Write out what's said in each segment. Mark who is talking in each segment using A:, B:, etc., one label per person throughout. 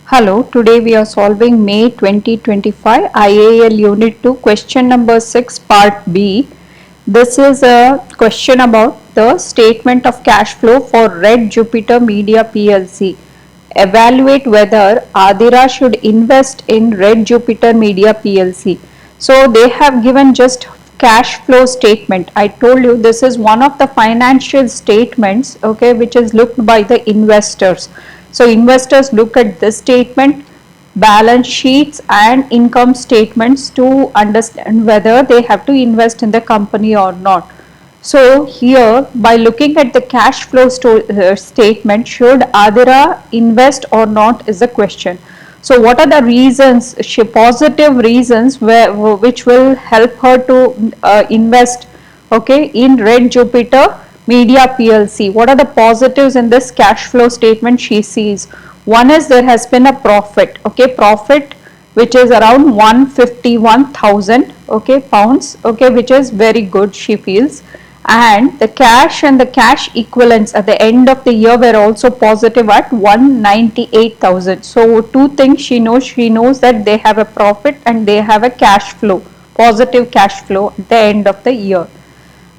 A: Hello, today we are solving May 2025 IAL Unit 2 question number 6 part B. This is a question about the statement of cash flow for Red Jupiter Media PLC. Evaluate whether Adira should invest in Red Jupiter Media PLC. So they have given just cash flow statement. I told you this is one of the financial statements, okay, which is looked by the investors. So investors look at this statement, balance sheets and income statements to understand whether they have to invest in the company or not. So here, by looking at the cash flow statement, should Adira invest or not is the question. So what are the reasons, positive reasons which will help her to invest, okay, in Red Jupiter Media PLC? What are the positives in this cash flow statement she sees? One is there has been a profit, okay, profit which is around 151,000, okay, pounds, okay, which is very good she feels. And the cash and the cash equivalents at the end of the year were also positive at 198,000. So two things she knows that they have a profit and they have a cash flow, positive cash flow at the end of the year.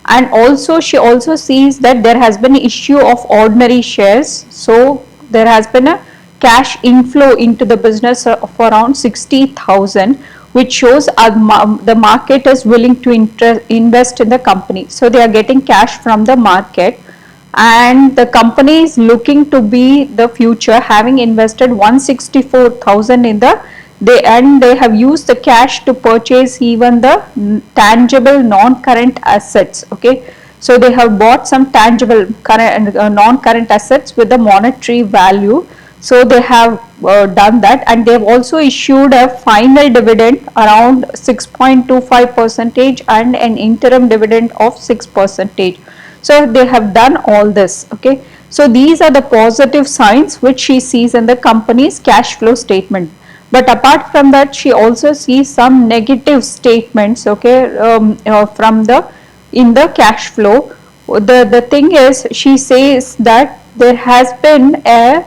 A: And also she also sees that there has been issue of ordinary shares. So there has been a cash inflow into the business of around 60,000, which shows the market is willing to invest in the company. So they are getting cash from the market, and the company is looking to be the future, having invested 164,000 in the they have used the cash to purchase even the tangible non-current assets. Okay, so they have bought some tangible current non-current assets with the monetary value. So they have done that, and they have also issued a final dividend around 6.25% and an interim dividend of 6%. So they have done all this. Okay, so these are the positive signs which she sees in the company's cash flow statement. But apart from that, she also sees some negative statements, okay, from the in the cash flow. The thing is, she says that there has been a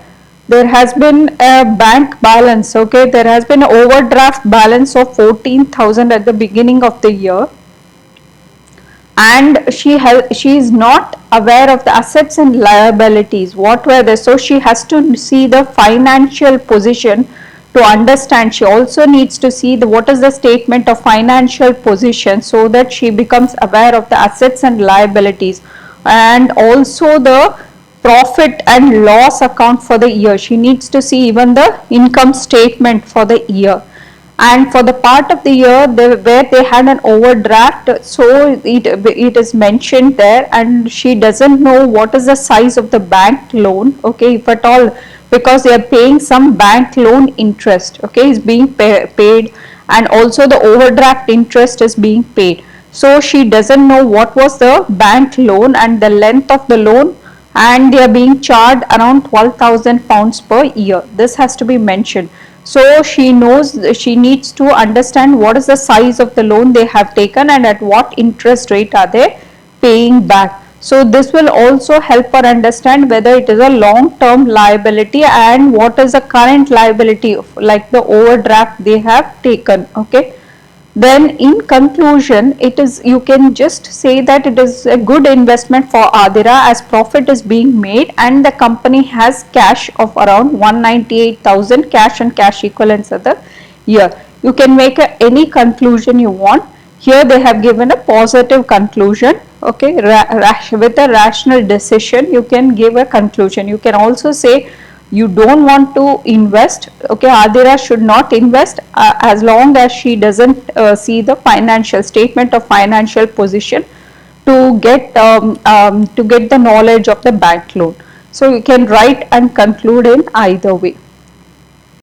A: bank balance, okay, there has been an overdraft balance of 14,000 at the beginning of the year, and she is not aware of the assets and liabilities what were there. So she has to see the financial position to understand. She also needs to see what is the statement of financial position, so that she becomes aware of the assets and liabilities, and also the profit and loss account for the year. She needs to see even the income statement for the year. And for the part of the year where they had an overdraft, so it is mentioned there, and she doesn't know what is the size of the bank loan, okay, if at all, because they are paying some bank loan interest, okay, is being paid, and also the overdraft interest is being paid. So she doesn't know what was the bank loan and the length of the loan, and they are being charged around 12,000 pounds per year. This has to be mentioned. So she needs to understand what is the size of the loan they have taken and at what interest rate are they paying back. So this will also help her understand whether it is a long-term liability and what is the current liability, like the overdraft they have taken. Okay. Then in conclusion, you can just say that it is a good investment for Adira as profit is being made and the company has cash of around 198,000 cash and cash equivalents at the year. You can make any conclusion you want. Here they have given a positive conclusion. Okay, with a rational decision you can give a conclusion. You can also say you don't want to invest, okay, Adira should not invest as long as she doesn't see the financial statement of financial position to get the knowledge of the bank loan. So you can write and conclude in either way.